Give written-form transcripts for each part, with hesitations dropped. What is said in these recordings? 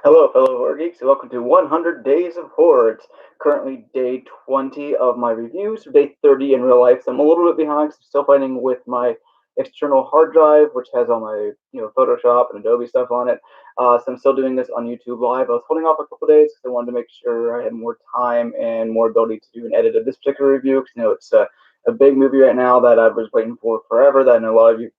Hello, fellow horror geeks, and welcome to 100 Days of Horror. It's currently day 20 of my reviews, day 30 in real life, so I'm a little bit behind 'cause I'm still fighting with my external hard drive, which has all my Photoshop and Adobe stuff on it. So I'm still doing this on YouTube Live. I was holding off a couple days because I wanted to make sure I had more time and more ability to do an edit of this particular review, because it's a big movie right now that I was waiting for forever, that I know a lot of you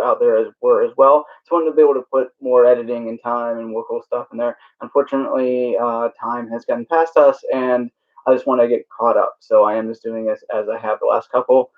out there were as well. So I wanted to be able to put more editing and time and more cool stuff in there. Unfortunately, time has gotten past us, and I just want to get caught up. So I am just doing this as I have the last couple.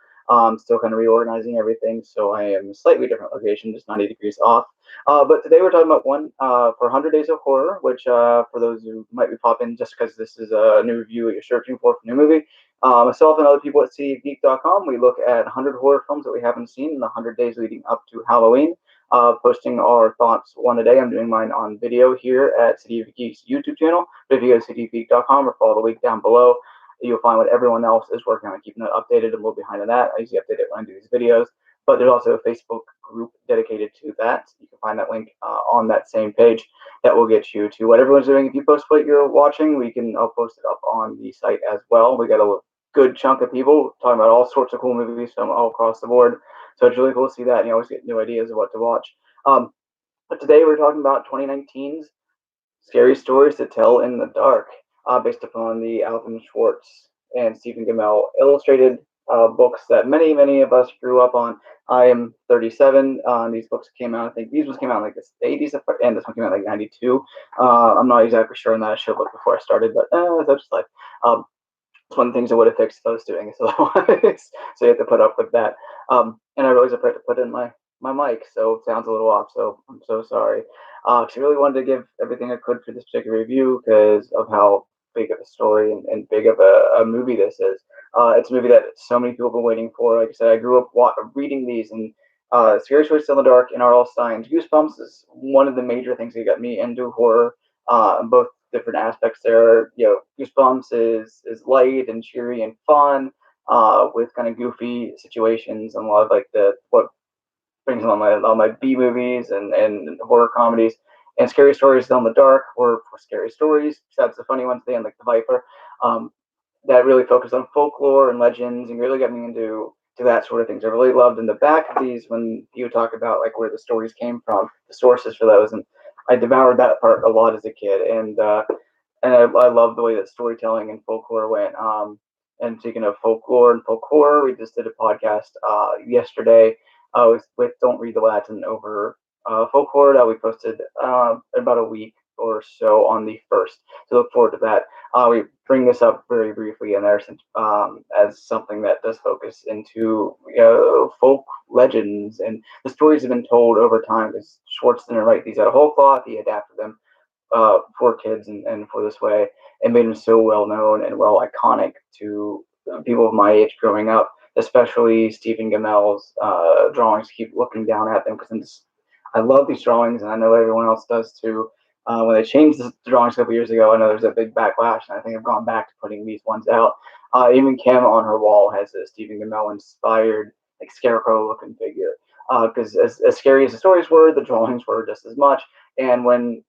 Still kind of reorganizing everything, so I am in a slightly different location, just 90 degrees off. But today we're talking about one for 100 Days of Horror, which for those who might be popping just because this is a new review that you're searching for a new movie. Myself and other people at citygeek.com, we look at 100 horror films that we haven't seen in the 100 days leading up to Halloween, posting our thoughts one a day. I'm doing mine on video here at City of Geek's YouTube channel. But if you go to citygeek.com or follow the link down below, you'll find what everyone else is working on, keeping it updated. A little behind on that. I usually update it when I do these videos. But there's also a Facebook group dedicated to that. You can find that link on that same page. That will get you to what everyone's doing. If you post what you're watching, I'll post it up on the site as well. We got a good chunk of people talking about all sorts of cool movies from all across the board. So it's really cool to see that. You always get new ideas of what to watch. But today we're talking about 2019's Scary Stories to Tell in the Dark, based upon the Alvin Schwartz and Stephen Gammell illustrated books that many of us grew up on. I am 37. These books came out, I think these ones came out in like the 80s, and this one came out like 92. I'm not exactly sure on that. I should have looked before I started, but that's just life. It's one of the things I would have fixed if I was doing this otherwise. So you have to put up with that. And I realized I forgot to put in my mic, so it sounds a little off. So I'm so sorry. I really wanted to give everything I could for this particular review because of how big of a story and big of a movie this is. It's a movie that so many people have been waiting for. Like I said, I grew up reading these, and Scary Stories to Tell in the Dark and R.L. Stine's Goosebumps is one of the major things that got me into horror. Both different aspects there. Goosebumps is light and cheery and fun, with kind of goofy situations and a lot of like the what brings on my B movies and horror comedies. And Scary Stories Tell in the Dark were for scary stories. Besides the funny ones, they end like the Viper. That really focused on folklore and legends and really got me into that sort of things. I really loved in the back of these when you talk about like where the stories came from, the sources for those, and I devoured that part a lot as a kid. And I love the way that storytelling and folklore went. And speaking of folklore and folk horror, we just did a podcast yesterday with Don't Read the Latin over folk horror that we posted about a week or so on the 1st. So look forward to that. We bring this up very briefly in there since as something that does focus into folk legends, and the stories have been told over time. Because Schwartz didn't write these out of whole cloth; he adapted them for kids and for this way, and made them so well known and well iconic to people of my age growing up, especially Stephen Gammell's drawings. Keep looking down at them because I love these drawings, and I know everyone else does too. When they changed the drawings a couple years ago, I know there's a big backlash, and I think I've gone back to putting these ones out. Even Kim on her wall has a Stephen Gammell inspired, like scarecrow looking figure. Because as scary as the stories were, the drawings were just as much. And when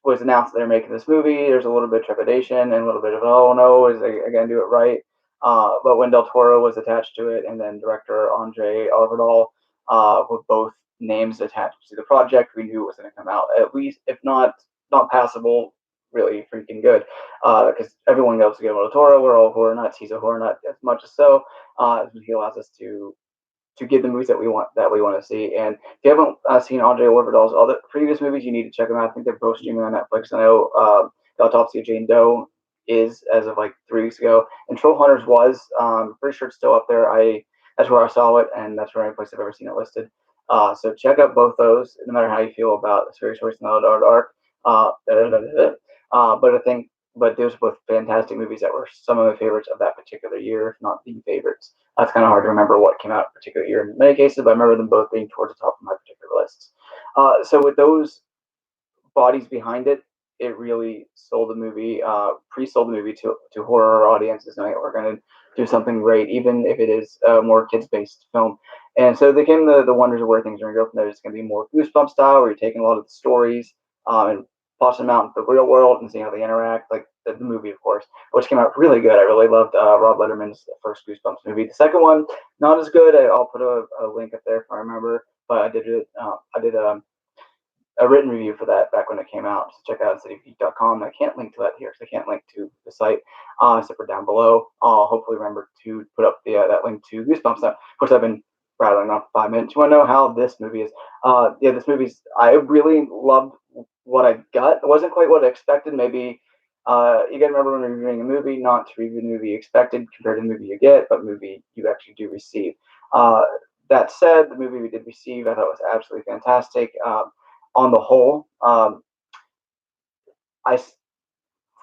was announced that they're making this movie, there's a little bit of trepidation and a little bit of, oh no, is they going to do it right? But when Del Toro was attached to it, and then director Andre Arvidal, with both names attached to the project, we knew it was going to come out at least, if not passable, really freaking good. Because everyone knows Guillermo Del Toro, we're all horror nuts. He's a horror nut as much as so. He allows us to get the movies that we want to see. And if you haven't seen Andre Orvidal's other previous movies, you need to check them out. I think they're both streaming on Netflix. I know The Autopsy of Jane Doe is as of like 3 weeks ago, and Troll Hunters was. Pretty sure it's still up there. That's where I saw it, and that's the only place I've ever seen it listed. So check out both those, no matter how you feel about the Scary Stories in the Dark. But those were both fantastic movies that were some of my favorites of that particular year, if not the favorites. It's kind of hard to remember what came out in a particular year in many cases, but I remember them both being towards the top of my particular lists. So with those bodies behind it, it really sold the movie, pre-sold the movie to horror audiences, knowing that we're going to do something great, even if it is a more kids-based film. And so they came the wonders of where things are going to go from there. It's going to be more Goosebumps style, where you're taking a lot of the stories and tossing them out into the real world and seeing how they interact, like the movie, of course, which came out really good. I really loved Rob Letterman's first Goosebumps movie. The second one, not as good. I'll put a link up there if I remember. But I did it. I did a written review for that back when it came out. So check out citygeek.com. I can't link to that here, so I can't link to the site, except for down below. I'll hopefully remember to put up that link to Goosebumps. Now, of course, I've been rattling on for 5 minutes. You want to know how this movie is? This movie's. I really loved what I got. It wasn't quite what I expected. Maybe you got to remember when you're reviewing a movie, not to review the movie you expected compared to the movie you get, but movie you actually do receive. That said, the movie we did receive, I thought was absolutely fantastic. On the whole, of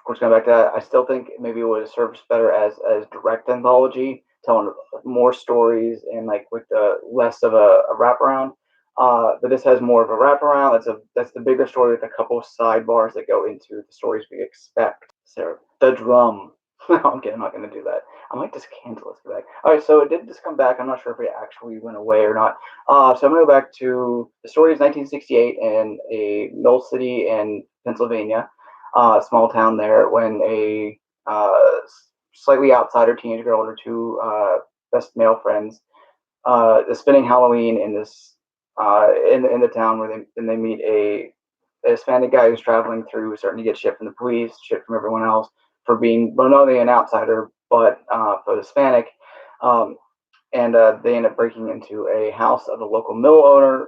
course, going back to that, I still think maybe it would have served better as direct anthology, telling more stories and like with less of a wraparound. But this has more of a wraparound. That's the bigger story with a couple of sidebars that go into the stories we expect. Sarah, the drum. No, I'm kidding. I'm not going to do that. I might just cancel this back. All right, so it did just come back. I'm not sure if it actually went away or not. So I'm going to go back to the story is 1968 in a mill city in Pennsylvania, small town there, when a slightly outsider teenage girl and her two best male friends is spending Halloween in this in the town where they meet a Hispanic guy who's traveling through, starting to get shit from the police, shit from everyone else for being not only an outsider but for Hispanic. Um, and they end up breaking into a house of a local mill owner,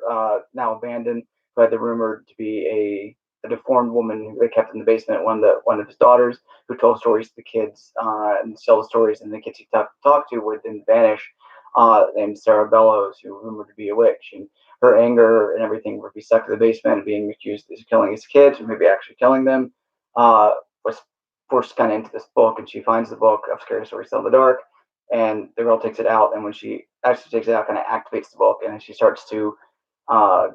now abandoned, who had the rumored to be a deformed woman who they kept in the basement. One of his daughters, who told stories to the kids and tell the stories, and the kids he talked to would then vanish. Named Sarah Bellows, who rumored to be a witch, and her anger and everything would be stuck to the basement and being accused of killing his kids, or maybe actually killing them. Was forced kind of into this book, and she finds the book of Scary Stories Tell in the Dark, and the girl takes it out, and when she actually takes it out, kind of activates the book, and she starts to uh,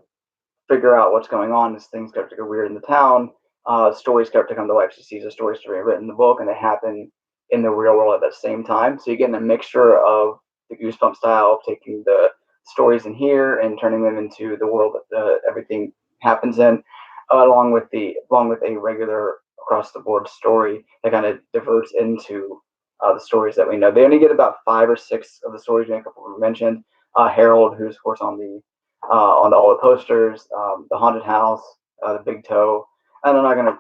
figure out what's going on as things start to go weird in the town. Stories start to come to life. She sees a story written in the book, and they happen in the real world at the same time. So you get a mixture of the Goosebump style of taking the stories in here and turning them into the world that everything happens in, along with a regular across the board story that kind of diverts into the stories that we know. They only get about 5 or 6 of the stories. A couple were mentioned. Harold, who's of course on all the posters, the haunted house, the big toe, and I'm not gonna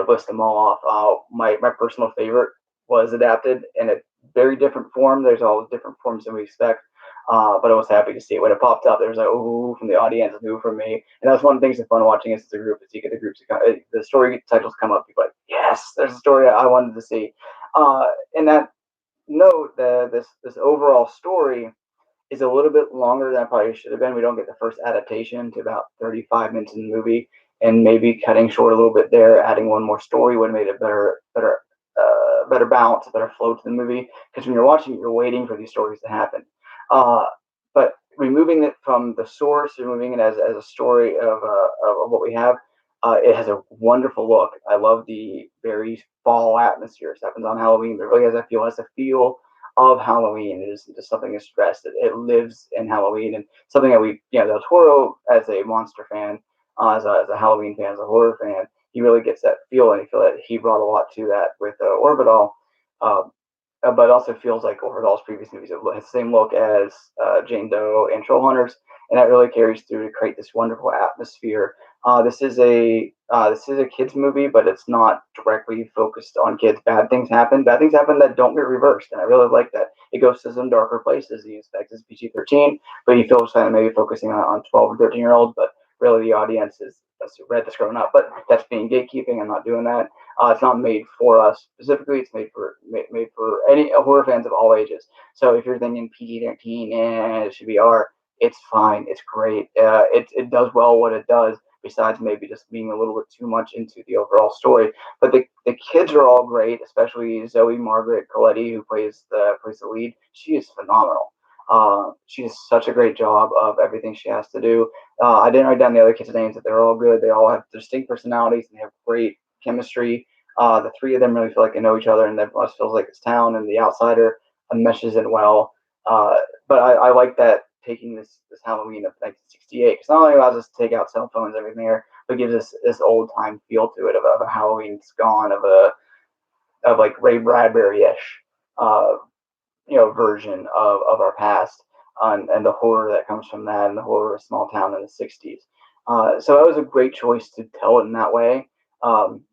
list them all off. My personal favorite was adapted in a very different form. There's all different forms than we expect. But I was happy to see it when it popped up. There was like ooh from the audience, ooh from me, and that's one of the things that's fun watching is the group. Is you get the groups, the story titles come up. You're like, yes, there's a story I wanted to see. And that note, this overall story is a little bit longer than it probably should have been. We don't get the first adaptation to about 35 minutes in the movie, and maybe cutting short a little bit there, adding one more story would have made it better balance, a better flow to the movie. Because when you're watching it, you're waiting for these stories to happen. Uh, but removing it from the source, removing it as a story of what we have, it has a wonderful look. I love the very fall atmosphere. It happens on Halloween, but it really has a feel of Halloween. It is just something that's stressed. It lives in Halloween, and something that Del Toro, as a monster fan, as a Halloween fan, as a horror fan, he really gets that feel, and I feel that he brought a lot to that with Orbital. Um, but it also feels like Orbital's previous movies. It has the same look as Jane Doe and Troll Hunters, and that really carries through to create this wonderful atmosphere. This is a kids movie, but it's not directly focused on kids. Bad things happen. Bad things happen that don't get reversed, and I really like that. It goes to some darker places. He expects it's PG-13, but he feels kind of maybe focusing on 12 or 13-year-olds, but really the audience is that's read that's grown up. But that's being gatekeeping. I'm not doing that. It's not made for us specifically. It's made for any horror fans of all ages. So if you're thinking PG-13 and it should be R, it's fine. It's great. It does well what it does. Besides maybe just being a little bit too much into the overall story, but the kids are all great, especially Zoe Margaret Coletti, who plays the lead. She is phenomenal. She does such a great job of everything she has to do. I didn't write down the other kids' names, but they're all good. They all have distinct personalities and they have great chemistry. The three of them really feel like they know each other, and everyone else feels like it's town, and the outsider meshes in well. But I like that taking this Halloween of 1968, because not only allows us to take out cell phones and everything there, but gives us this old time feel to it of a Halloween's Gone, of like Ray Bradbury ish, uh, version of our past, and the horror that comes from that, and the horror of small town in the '60s. So that was a great choice to tell it in that way. Um,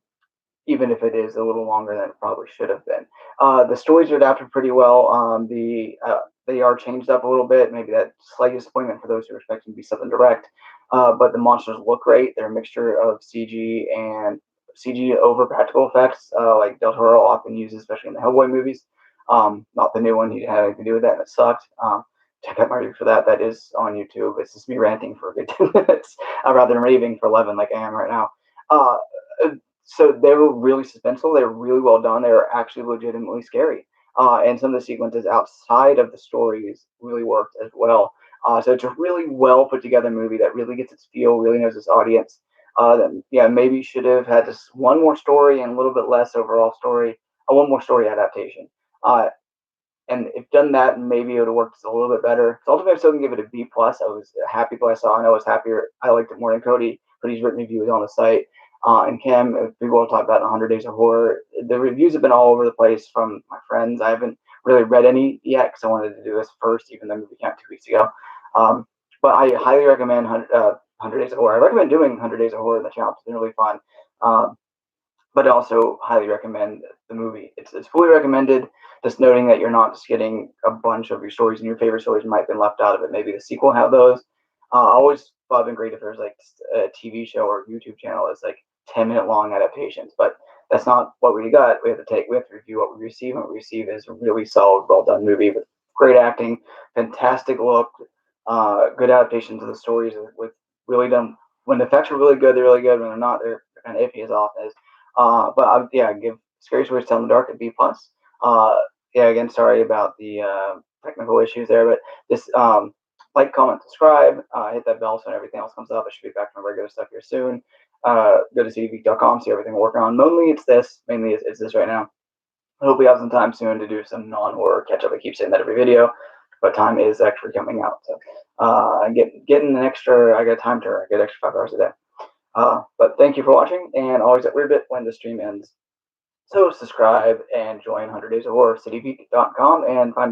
Even if it is a little longer than it probably should have been. The stories are adapted pretty well. They are changed up a little bit. Maybe that slight disappointment for those who are expecting to be something direct. But the monsters look great. They're a mixture of CG and CG over practical effects, like Del Toro often uses, especially in the Hellboy movies. Not the new one. He had anything to do with that, and it sucked. Check out my review for that. That is on YouTube. It's just me ranting for a good 10 minutes rather than raving for 11 like I am right now. Uh, so they were really suspenseful. They were really well done. They were actually legitimately scary. And some of the sequences outside of the stories really worked as well. So it's a really well put together movie that really gets its feel, really knows its audience. That, yeah, maybe should have had just one more story and a little bit less overall story, one more story adaptation. And if done that, maybe it would have worked a little bit better. So ultimately, I'm still gonna give it a B plus. I was happy with what I saw, and I was happier. I liked it more than Cody. Cody's written reviews on the site, and Cam. People will talk about 100 Days of Horror. The reviews have been all over the place from my friends. I haven't really read any yet because I wanted to do this first, even though movie came out 2 weeks ago. But I highly recommend 100 Days of Horror. I recommend doing 100 Days of Horror in the channel. It's been really fun. But also highly recommend the movie. It's fully recommended. Just noting that you're not just getting a bunch of your stories, and your favorite stories might have been left out of it. Maybe the sequel have those. Always thought it'd been great if there's like a TV show or YouTube channel that's like 10-minute long adaptations, but that's not what we got. We have to review what we receive, and what we receive is a really solid, well done movie with great acting, fantastic look, good adaptations of the stories with really done. When the effects are really good, they're really good. When they're not, they're kind of iffy as often as. Yeah, give Scary Stories to Tell in the Dark a B plus. Yeah, again, sorry about the technical issues there, but this like, comment, subscribe, hit that bell so when everything else comes up. I should be back to my regular stuff here soon. Go to cdgeek.com, see everything we're working on. Mainly it's this right now. I hope we have some time soon to do some non-horror catch-up. I keep saying that every video, but time is actually coming out. So getting an extra, I got time to get extra 5 hours a day. But thank you for watching, and always at weird bit when the stream ends. So subscribe and join 100 Days of Horror, citygeek.com, and find